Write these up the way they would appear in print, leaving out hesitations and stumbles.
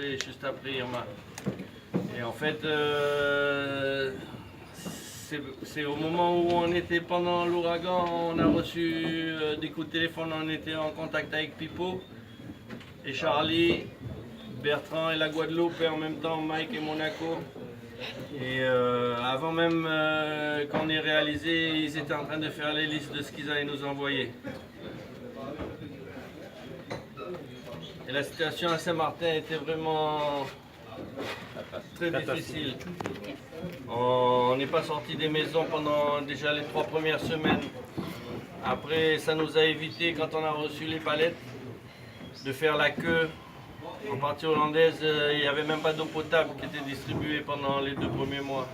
Juste après Irma. Et en fait, c'est au moment où on était pendant l'ouragan, on a reçu des coups de téléphone, on était en contact avec Pipo et Charlie, Bertrand et la Guadeloupe et en même temps Mike et Monaco. Et avant même qu'on ait réalisé, ils étaient en train de faire les listes de ce qu'ils allaient nous envoyer. Et la situation à Saint-Martin était vraiment très difficile. On n'est pas sorti des maisons pendant déjà les 3 premières semaines. Après, ça nous a évité, quand on a reçu les palettes, de faire la queue. En partie hollandaise, il n'y avait même pas d'eau potable qui était distribuée pendant les 2 premiers mois.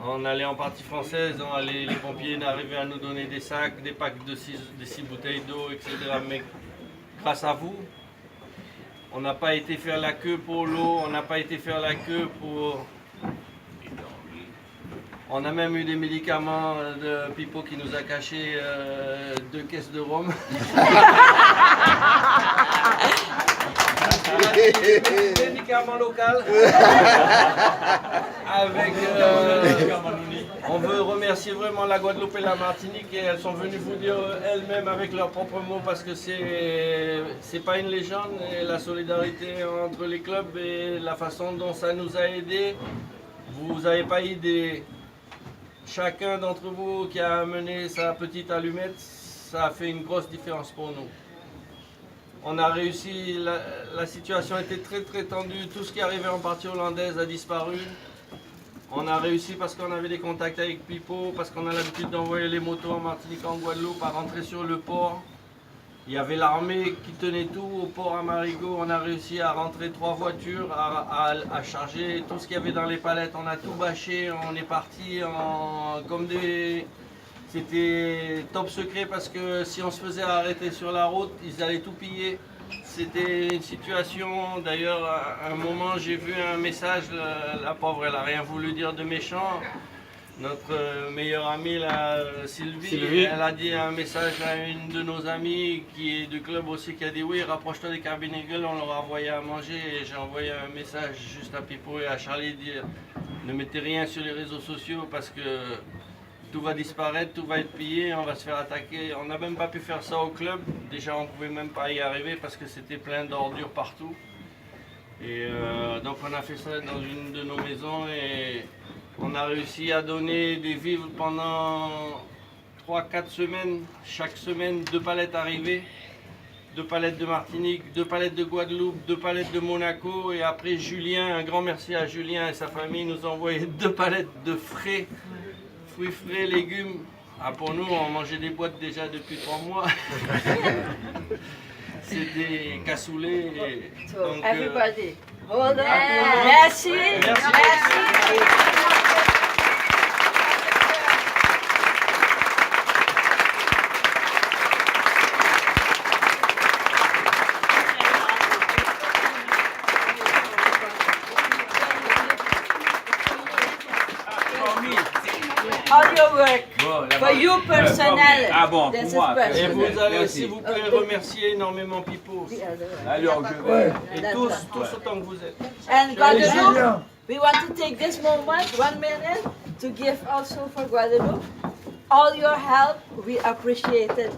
On allait en partie française, les pompiers arrivaient à nous donner des sacs, des packs de 6 bouteilles d'eau, etc. Mais grâce à vous, on n'a pas été faire la queue pour l'eau, on n'a pas été faire la queue pour... On a même eu des médicaments de Pipo qui nous a caché 2 caisses de rhum. Médicaments locaux. Avec... on veut remercier vraiment la Guadeloupe et la Martinique et elles sont venues vous dire elles-mêmes avec leurs propres mots parce que c'est pas une légende et la solidarité entre les clubs et la façon dont ça nous a aidés. Vous n'avez pas idée. Chacun d'entre vous qui a amené sa petite allumette, ça a fait une grosse différence pour nous. On a réussi, la situation était très tendue, tout ce qui arrivait en partie hollandaise a disparu. On a réussi parce qu'on avait des contacts avec Pipo, parce qu'on a l'habitude d'envoyer les motos en Martinique, en Guadeloupe, à rentrer sur le port. Il y avait l'armée qui tenait tout au port à Marigot. On a réussi à rentrer 3 voitures, à charger tout ce qu'il y avait dans les palettes. On a tout bâché, on est parti comme des... C'était top secret parce que si on se faisait arrêter sur la route, ils allaient tout piller. C'était une situation, d'ailleurs à un moment j'ai vu un message, la pauvre elle n'a rien voulu dire de méchant. Notre meilleure amie, Sylvie, elle a dit un message à une de nos amies qui est du club aussi, qui a dit oui, rapproche-toi des cabines Eagle, on leur a envoyé à manger. Et j'ai envoyé un message juste à Pipo et à Charlie, dire ne mettez rien sur les réseaux sociaux parce que tout va disparaître, tout va être pillé, on va se faire attaquer. On n'a même pas pu faire ça au club, déjà on ne pouvait même pas y arriver parce que c'était plein d'ordures partout. Et donc on a fait ça dans une de nos maisons et on a réussi à donner des vivres pendant 3-4 semaines. Chaque semaine, 2 palettes arrivées. 2 palettes de Martinique, 2 palettes de Guadeloupe, 2 palettes de Monaco. Et après Julien, un grand merci à Julien et sa famille, nous ont envoyé 2 palettes de frais, fruits frais, légumes. Ah, pour nous, on mangeait des boîtes déjà depuis 3 mois. C'est des cassoulets. Donc, everybody, hold on. Merci. All your work, for you personally. Ah bon, This pour moi. is Et special. vous allez, s'il vous plaît, remercier énormément Pipo. Alors je vais. Et tous autant que vous êtes. And Guadeloupe, we want to take this moment, 1 minute, to give also for Guadeloupe. All your help, we appreciate it.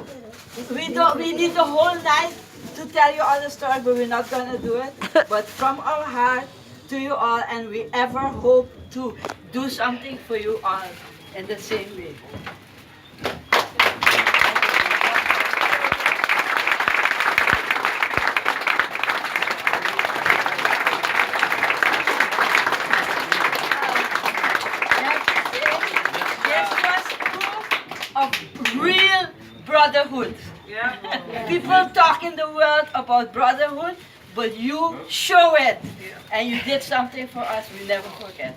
We need the whole night to tell you all the story, but we're not going to do it. But from our heart to you all, and we ever hope to do something for you all in the same way. This was proof of real brotherhood. People talk in the world about brotherhood, but you show it. And you did something for us we never forget.